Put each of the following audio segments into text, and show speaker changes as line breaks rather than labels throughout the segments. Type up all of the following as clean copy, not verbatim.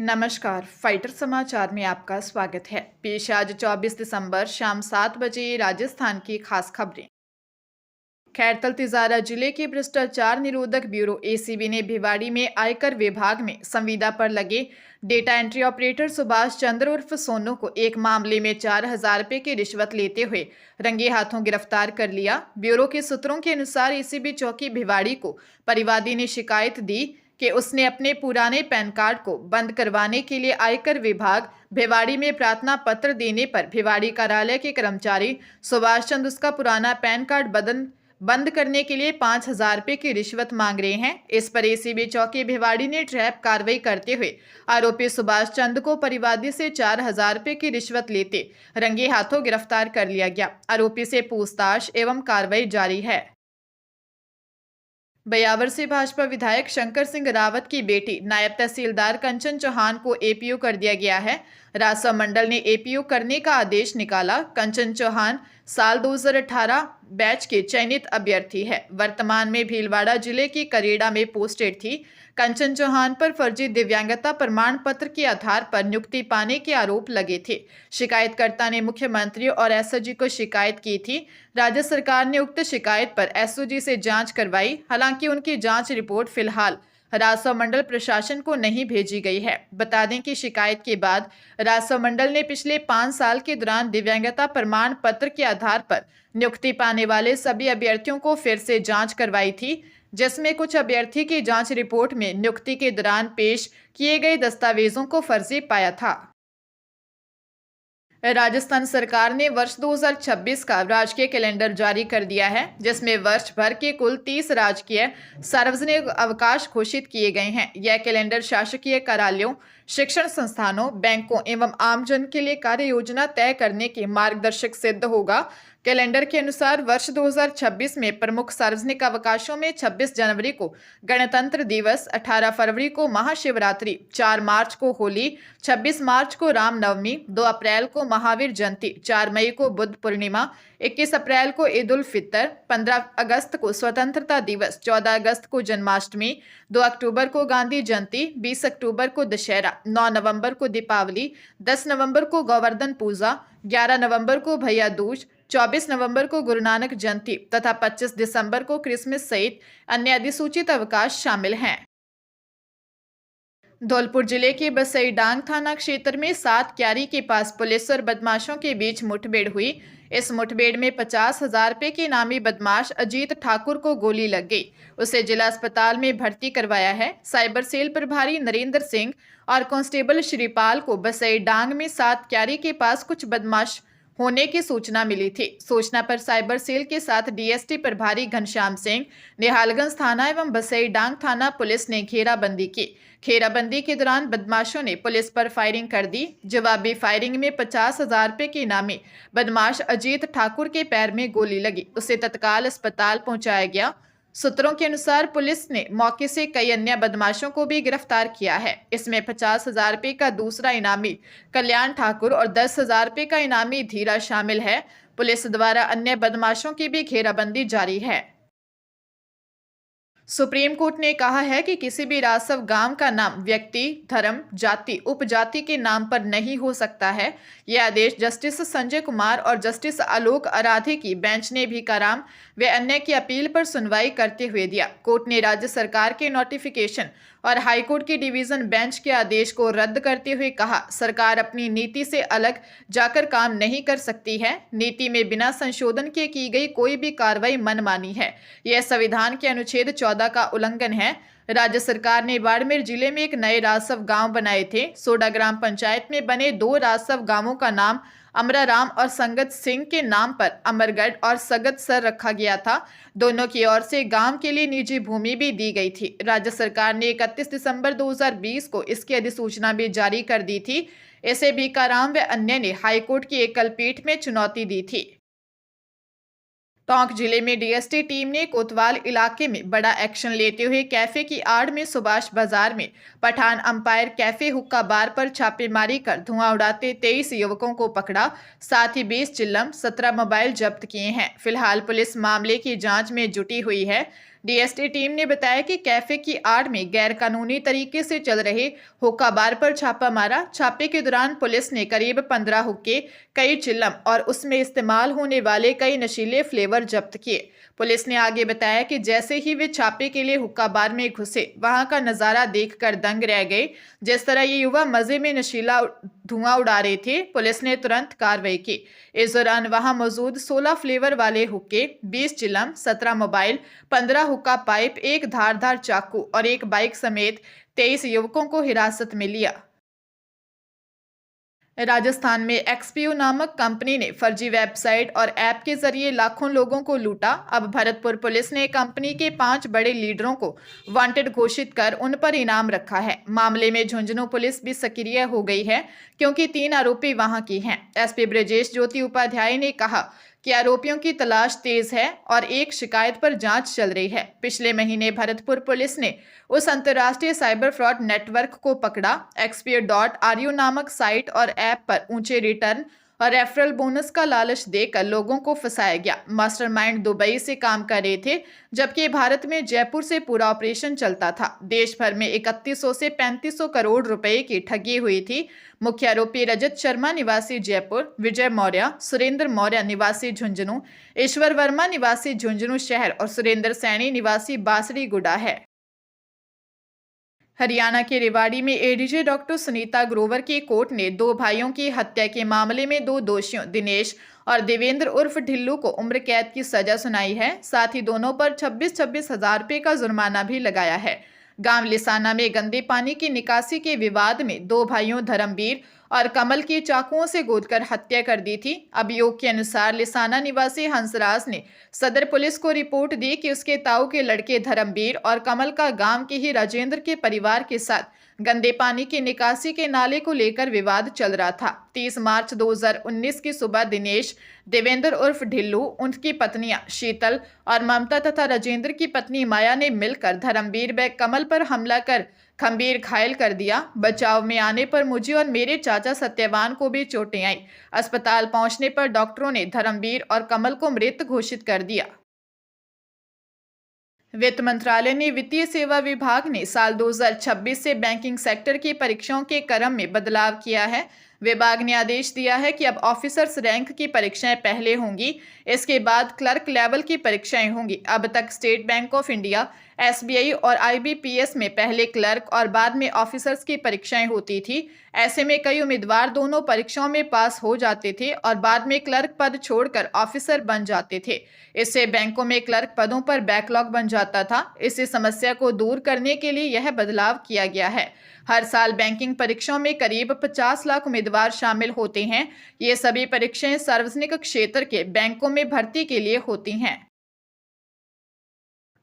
नमस्कार, फाइटर समाचार में आपका स्वागत है। पेश आज 24 दिसंबर शाम 7 बजे राजस्थान की खास खबरें। खैरतल तिजारा जिले के भ्रष्टाचार निरोधक ब्यूरो एसीबी ने भिवाड़ी में आयकर विभाग में संविदा पर लगे data entry operator Subhash Chandra उर्फ सोनू को एक मामले में 4,000 रुपए की रिश्वत लेते हुए रंगे हाथों गिरफ्तार कर लिया। ब्यूरो के सूत्रों के अनुसार एसीबी चौकी भिवाड़ी को परिवादी ने शिकायत दी कि उसने अपने पुराने पैन कार्ड को बंद करवाने के लिए आयकर विभाग भिवाड़ी में प्रार्थना पत्र देने पर भिवाड़ी कार्यालय के कर्मचारी सुभाष चंद्र उसका पुराना पैन कार्ड बंद करने के लिए 5,000 रुपए की रिश्वत मांग रहे हैं। इस पर एसीबी चौकी भिवाड़ी ने ट्रैप कार्रवाई करते हुए आरोपी सुभाष चंद्र को परिवादी से 4,000 रुपए की रिश्वत लेते रंगे हाथों गिरफ्तार कर लिया गया। आरोपी से पूछताछ एवं कार्रवाई जारी है। बयावर से भाजपा विधायक शंकर सिंह रावत की बेटी नायब तहसीलदार कंचन चौहान को एपीओ कर दिया गया है। राजस्व मंडल ने एपीओ करने का आदेश निकाला। कंचन चौहान साल 2018 बैच के चयनित अभ्यर्थी है। वर्तमान में भीलवाड़ा जिले की करेड़ा में पोस्टेड थी। कंचन चौहान पर फर्जी दिव्यांगता प्रमाण पत्र के आधार पर नियुक्ति पाने के आरोप लगे थे। शिकायतकर्ता ने मुख्यमंत्री और एसओजी को शिकायत की थी। राज्य सरकार ने उक्त शिकायत पर एसओजी से जांच करवाई। हालांकि उनकी जांच रिपोर्ट फिलहाल राजस्व मंडल प्रशासन को नहीं भेजी गई है। बता दें कि शिकायत के बाद राजस्व मंडल ने पिछले 5 साल के दौरान दिव्यांगता प्रमाण पत्र के आधार पर नियुक्ति पाने वाले सभी अभ्यर्थियों को फिर से जांच करवाई थी, जिसमें कुछ अभ्यर्थी की जांच रिपोर्ट में नियुक्ति के दौरान पेश किए गए दस्तावेजों को फर्जी पाया था। राजस्थान सरकार ने वर्ष 2026 का राजकीय कैलेंडर जारी कर दिया है, जिसमें वर्ष भर के कुल 30 राजकीय सार्वजनिक अवकाश घोषित किए गए हैं। यह कैलेंडर शासकीय कार्यालयों, शिक्षण संस्थानों, बैंकों एवं आमजन के लिए कार्य योजना तय करने के मार्गदर्शक सिद्ध होगा। कैलेंडर के अनुसार वर्ष 2026 में प्रमुख सार्वजनिक अवकाशों में 26 जनवरी को गणतंत्र दिवस, 18 फरवरी को महाशिवरात्रि, 4 मार्च को होली, 26 मार्च को रामनवमी, 2 अप्रैल को महावीर जयंती, 4 मई को बुद्ध पूर्णिमा, 21 अप्रैल को ईद उल फितर, 15 अगस्त को स्वतंत्रता दिवस, 14 अगस्त को जन्माष्टमी, 2 अक्टूबर को गांधी जयंती, 20 अक्टूबर को दशहरा, 9 नवंबर को दीपावली, 10 नवंबर को गोवर्धन पूजा, 11 नवंबर को भैया दूज, 24 नवंबर को गुरु नानक जयंती तथा 25 दिसंबर को क्रिसमस सहित अन्य अधिसूचित अवकाश शामिल हैं। धौलपुर जिले के बसई डांग थाना क्षेत्र में 7 क्यारी के पास पुलिस और बदमाशों के बीच मुठभेड़ हुई। इस मुठभेड़ में 50,000 रुपए के इनामी बदमाश अजीत ठाकुर को गोली लग गई। उसे जिला अस्पताल में भर्ती करवाया है। साइबर सेल प्रभारी नरेंद्र सिंह और कांस्टेबल श्रीपाल को बसई डांग में 7 क्यारी के पास कुछ बदमाश होने की सूचना मिली थी। सूचना पर साइबर सेल के साथ डीएसटी प्रभारी घनश्याम सिंह, निहालगंज थाना एवं बसई डांग थाना पुलिस ने घेराबंदी की। घेराबंदी के दौरान बदमाशों ने पुलिस पर फायरिंग कर दी। जवाबी फायरिंग में 50,000 रुपए के इनामी बदमाश अजीत ठाकुर के पैर में गोली लगी। उसे तत्काल अस्पताल पहुंचाया गया। सूत्रों के अनुसार पुलिस ने मौके से कई अन्य बदमाशों को भी गिरफ्तार किया है। इसमें 50,000 रुपए का दूसरा इनामी कल्याण ठाकुर और 10,000 रुपए का इनामी धीरा शामिल है। पुलिस द्वारा अन्य बदमाशों की भी घेराबंदी जारी है। सुप्रीम कोर्ट ने कहा है कि किसी भी राजस्व गांव का नाम व्यक्ति, धर्म, जाति, उपजाति के नाम पर नहीं हो सकता है। यह आदेश जस्टिस संजय कुमार और जस्टिस आलोक आराधे की बेंच ने भिकाराम व अन्य की अपील पर सुनवाई करते हुए दिया। कोर्ट ने राज्य सरकार के नोटिफिकेशन और हाईकोर्ट की डिवीजन बेंच के आदेश को रद्द करते हुए कहा, सरकार अपनी नीति से अलग जाकर काम नहीं कर सकती है। नीति में बिना संशोधन के की गई कोई भी कार्रवाई मनमानी है। यह संविधान के अनुच्छेद 14 का उल्लंघन है। राज्य सरकार ने बाड़मेर जिले में एक नए राजस्व गांव बनाए थे। सोडा ग्राम पंचायत में बने 2 राजस्व गांवों का नाम अमराराम और संगत सिंह के नाम पर अमरगढ़ और सगत सर रखा गया था। दोनों की ओर से गांव के लिए निजी भूमि भी दी गई थी। राज्य सरकार ने 31 दिसंबर 2020 को इसकी अधिसूचना भी जारी कर दी थी। इसे भिकाराम व अन्य ने हाईकोर्ट की एकल पीठ में चुनौती दी थी। टोंक जिले में डीएसटी टीम ने कोतवाल इलाके में बड़ा एक्शन लेते हुए कैफे की आड़ में सुभाष बाजार में पठान अंपायर कैफे हुक्का बार पर छापेमारी कर धुआं उड़ाते 23 युवकों को पकड़ा। साथ ही 20 चिल्लम, 17 मोबाइल जब्त किए हैं। फिलहाल पुलिस मामले की जांच में जुटी हुई है। डीएसटी टीम ने बताया कि कैफे की आड़ में गैर कानूनी तरीके से चल रहे हुक्का बार पर छापा मारा। छापे के दौरान पुलिस ने करीब 15 हुक्के, कई चिल्लम और उसमें इस्तेमाल होने वाले कई नशीले फ्लेवर जब्त किए। पुलिस ने आगे बताया कि जैसे ही वे छापे के लिए हुक्का बार में घुसे, वहां का नजारा देखकर दंग रह गए। जिस तरह ये युवा मजे में नशीला धुआं उड़ा रहे थे, पुलिस ने तुरंत कार्रवाई की। इस दौरान वहां मौजूद 16 फ्लेवर वाले हुक्के, 20 चिलम, 17 मोबाइल, 15 हुक्का पाइप, एक धारदार चाकू और एक बाइक समेत 23 युवकों को हिरासत में लिया। राजस्थान में एक्सपीयू नामक कंपनी ने फर्जी वेबसाइट और ऐप के जरिए लाखों लोगों को लूटा। अब भरतपुर पुलिस ने कंपनी के 5 बड़े लीडरों को वांटेड घोषित कर उन पर इनाम रखा है। मामले में झुंझुनू पुलिस भी सक्रिय हो गई है क्योंकि 3 आरोपी वहां की हैं। एसपी ब्रजेश ज्योति उपाध्याय ने कहा कि आरोपियों की तलाश तेज है और एक शिकायत पर जांच चल रही है। पिछले महीने भरतपुर पुलिस ने उस अंतर्राष्ट्रीय साइबर फ्रॉड नेटवर्क को पकड़ा। expedia.ru नामक साइट और ऐप पर ऊंचे रिटर्न और रेफरल बोनस का लालच देकर लोगों को फंसाया गया। मास्टरमाइंड दुबई से काम कर रहे थे, जबकि भारत में जयपुर से पूरा ऑपरेशन चलता था। देश भर में 3100 से 3500 करोड़ रुपए की ठगी हुई थी। मुख्य आरोपी रजत शर्मा निवासी जयपुर, विजय मौर्य, सुरेंद्र मौर्य निवासी झुंझुनू, ईश्वर वर्मा निवासी झुंझुनू शहर और सुरेंद्र सैनी निवासी बासड़ी गुडा है। हरियाणा के रेवाड़ी में एडीजे डॉक्टर सुनीता ग्रोवर की कोर्ट ने 2 भाइयों की हत्या के मामले में 2 दोषियों दिनेश और देवेंद्र उर्फ ढिल्लू को उम्र कैद की सजा सुनाई है। साथ ही दोनों पर 26-26 हजार रुपये का जुर्माना भी लगाया है। गांव लिसाना में गंदे पानी की निकासी के विवाद में 2 भाइयों धर्मवीर और कमल की चाकुओं से गोदकर हत्या कर दी थी। अभियोग के अनुसार लिसाना निवासी हंसराज ने सदर पुलिस को रिपोर्ट दी कि उसके ताऊ के लड़के धर्मवीर और कमल का गांव के ही राजेंद्र के परिवार के साथ गंदे पानी की निकासी के नाले को लेकर विवाद चल रहा था। 30 मार्च 2019 की सुबह दिनेश, देवेंद्र उर्फ ढिल्लू, उनकी पत्नियां शीतल और ममता तथा राजेंद्र की पत्नी माया ने मिलकर धर्मवीर व कमल पर हमला कर गंभीर घायल कर दिया। बचाव में आने पर मुझे और मेरे चाचा सत्यवान को भी चोटें आई। अस्पताल पहुंचने पर डॉक्टरों ने धर्मवीर और कमल को मृत घोषित कर दिया। वित्त मंत्रालय ने वित्तीय सेवा विभाग ने साल 2026 से बैंकिंग सेक्टर की परीक्षाओं के क्रम में बदलाव किया है। विभाग ने आदेश दिया है कि अब ऑफिसर्स रैंक की परीक्षाएं पहले होंगी, इसके बाद क्लर्क लेवल की परीक्षाएं होंगी। अब तक state bank of India, SBI और आईबीपीएस में पहले क्लर्क और बाद में ऑफिसर्स की परीक्षाएं होती थी। ऐसे में कई उम्मीदवार दोनों परीक्षाओं में पास हो जाते थे और बाद में क्लर्क पद छोड़कर ऑफिसर बन जाते थे। इससे बैंकों में क्लर्क पदों पर बैकलॉग बन जाता था। इसी समस्या को दूर करने के लिए यह बदलाव किया गया है। हर साल बैंकिंग परीक्षाओं में करीब 50 लाख उम्मीदवार शामिल होते हैं। ये सभी परीक्षाएं सार्वजनिक क्षेत्र के बैंकों में भर्ती के लिए होती हैं।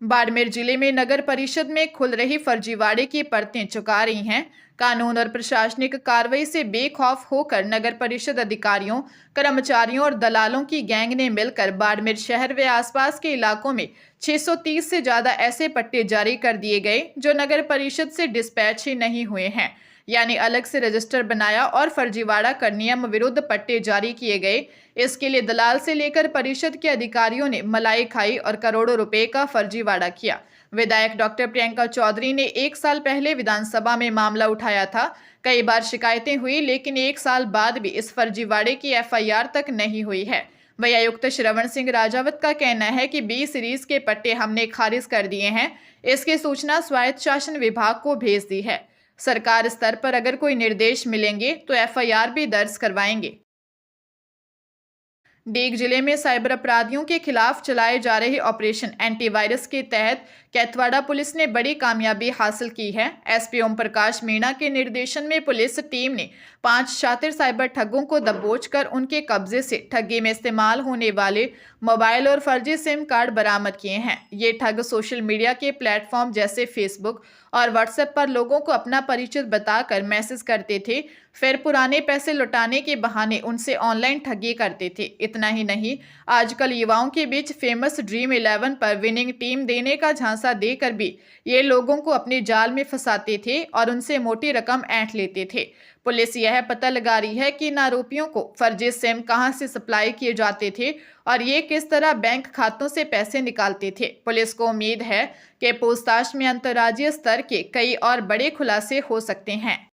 बाड़मेर जिले में नगर परिषद में खुल रही फर्जीवाड़े की परतें चुका रही हैं। कानून और प्रशासनिक कार्रवाई से बेखौफ होकर नगर परिषद अधिकारियों, कर्मचारियों और दलालों की गैंग ने मिलकर बाड़मेर शहर व आसपास के इलाकों में 630 से ज्यादा ऐसे पट्टे जारी कर दिए गए जो नगर परिषद से डिस्पैच ही नहीं हुए हैं, यानी अलग से रजिस्टर बनाया और फर्जीवाड़ा कर नियम विरुद्ध पट्टे जारी किए गए। इसके लिए दलाल से लेकर परिषद के अधिकारियों ने मलाई खाई और करोड़ों रुपए का फर्जीवाड़ा किया। विधायक डॉक्टर प्रियंका चौधरी ने 1 साल पहले विधानसभा में मामला उठाया था। कई बार शिकायतें हुई, लेकिन 1 साल बाद भी इस फर्जीवाड़े की एफआईआर तक नहीं हुई है। वही आयुक्त श्रवण सिंह राजावत का कहना है कि 20 सीरीज के पट्टे हमने खारिज कर दिए हैं। इसकी सूचना स्वायत्त शासन विभाग को भेज दी है। सरकार स्तर पर अगर कोई निर्देश मिलेंगे तो एफआईआर भी दर्ज करवाएंगे। डीग जिले में साइबर अपराधियों के खिलाफ चलाए जा रहे ऑपरेशन एंटीवायरस के तहत कैथवाड़ा पुलिस ने बड़ी कामयाबी हासिल की है। एसपी ओम प्रकाश मीणा के निर्देशन में पुलिस टीम ने 5 शातिर साइबर ठगों को दबोचकर उनके कब्जे से ठगी में इस्तेमाल होने वाले मोबाइल और फर्जी सिम कार्ड बरामद किए हैं। ये ठग सोशल मीडिया के प्लेटफॉर्म जैसे फेसबुक और व्हाट्सएप पर लोगों को अपना परिचय बताकर मैसेज करते थे, फिर पुराने पैसे लौटाने के बहाने उनसे ऑनलाइन ठगी करते थे। इतना ही नहीं, आजकल युवाओं के बीच फेमस ड्रीम 11 पर विनिंग टीम देने का झांसा देकर भी ये लोगों को अपने जाल में फंसाते थे और उनसे मोटी रकम ऐंठ लेते थे। पुलिस यह पता लगा रही है कि इन आरोपियों को फर्जी सिम कहां से सप्लाई किए जाते थे और ये किस तरह बैंक खातों से पैसे निकालते थे। पुलिस को उम्मीद है कि पूछताछ में अंतर्राज्यीय स्तर के कई और बड़े खुलासे हो सकते हैं।